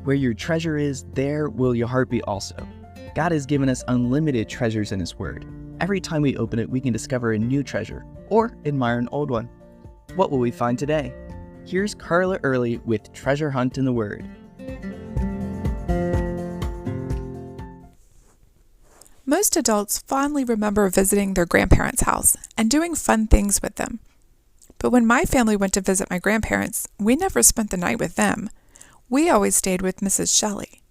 Where your treasure is, there will your heart be also. God has given us unlimited treasures in His Word. Every time we open it, we can discover a new treasure or admire an old one. What will we find today? Here's Carla Early with Treasure Hunt in the Word. Most adults fondly remember visiting their grandparents' house and doing fun things with them. But when my family went to visit my grandparents, we never spent the night with them. We always stayed with Mrs. Shelley.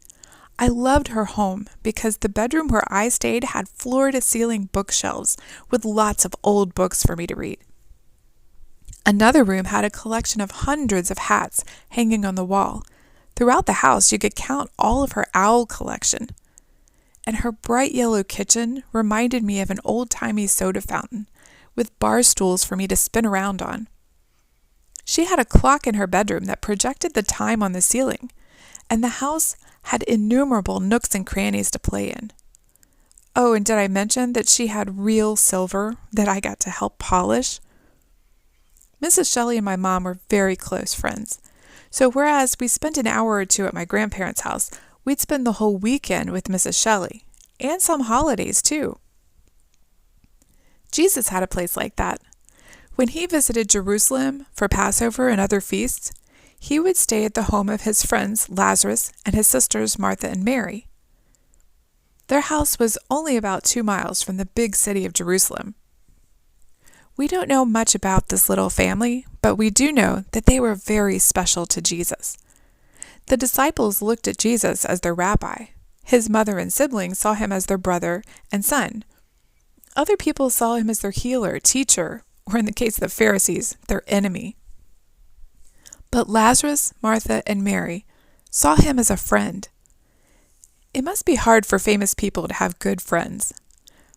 I loved her home because the bedroom where I stayed had floor-to-ceiling bookshelves with lots of old books for me to read. Another room had a collection of hundreds of hats hanging on the wall. Throughout the house, you could count all of her owl collection. And her bright yellow kitchen reminded me of an old-timey soda fountain with bar stools for me to spin around on. She had a clock in her bedroom that projected the time on the ceiling, and the house had innumerable nooks and crannies to play in. Oh, and did I mention that she had real silver that I got to help polish? Mrs. Shelley and my mom were very close friends, so whereas we spent an hour or two at my grandparents' house, we'd spend the whole weekend with Mrs. Shelley, and some holidays too. Jesus had a place like that. When he visited Jerusalem for Passover and other feasts, he would stay at the home of his friends Lazarus and his sisters Martha and Mary. Their house was only about 2 miles from the big city of Jerusalem. We don't know much about this little family, but we do know that they were very special to Jesus. The disciples looked at Jesus as their rabbi. His mother and siblings saw him as their brother and son. Other people saw him as their healer, teacher, or in the case of the Pharisees, their enemy. But Lazarus, Martha, and Mary saw him as a friend. It must be hard for famous people to have good friends.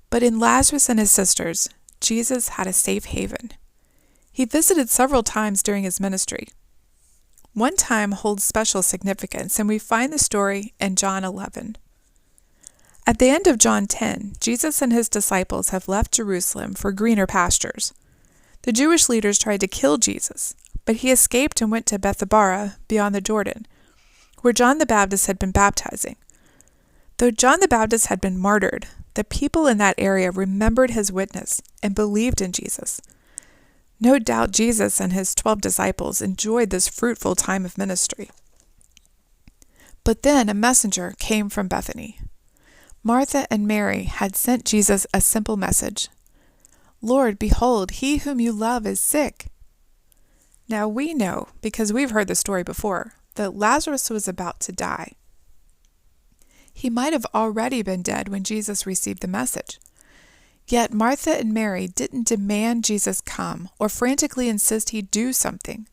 But in Lazarus and his sisters, Jesus had a safe haven. He visited several times during his ministry. One time holds special significance, and we find the story in John 11. At the end of John 10, Jesus and his disciples have left Jerusalem for greener pastures. The Jewish leaders tried to kill Jesus, but he escaped and went to Bethabara beyond the Jordan, where John the Baptist had been baptizing. Though John the Baptist had been martyred, the people in that area remembered his witness and believed in Jesus. No doubt Jesus and his 12 disciples enjoyed this fruitful time of ministry. But then a messenger came from Bethany. Martha and Mary had sent Jesus a simple message. "Lord, behold, he whom you love is sick." Now we know, because we've heard the story before, that Lazarus was about to die. He might have already been dead when Jesus received the message. Yet Martha and Mary didn't demand Jesus come or frantically insist he do something.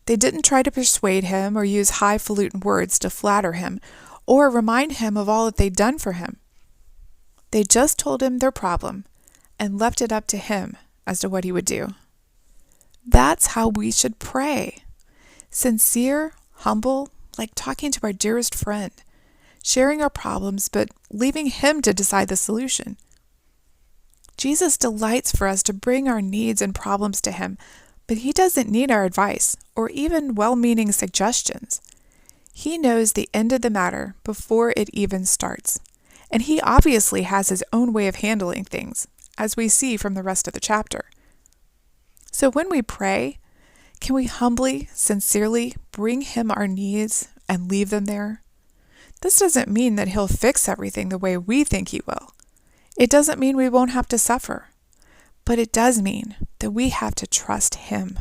They didn't try to persuade him or use highfalutin words to flatter him or remind him of all that they'd done for him. They just told him their problem and left it up to him as to what he would do. That's how we should pray. Sincere, humble, like talking to our dearest friend, sharing our problems but leaving him to decide the solution. Jesus delights for us to bring our needs and problems to him, but he doesn't need our advice or even well-meaning suggestions. He knows the end of the matter before it even starts, and he obviously has his own way of handling things, as we see from the rest of the chapter. So when we pray, can we humbly, sincerely bring him our needs and leave them there? This doesn't mean that he'll fix everything the way we think he will. It doesn't mean we won't have to suffer, but it does mean that we have to trust him.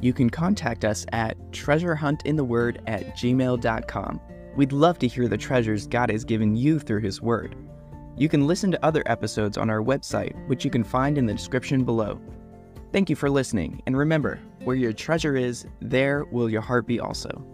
You can contact us at treasurehuntintheword@gmail.com. We'd love to hear the treasures God has given you through his word. You can listen to other episodes on our website, which you can find in the description below. Thank you for listening, and remember, where your treasure is, there will your heart be also.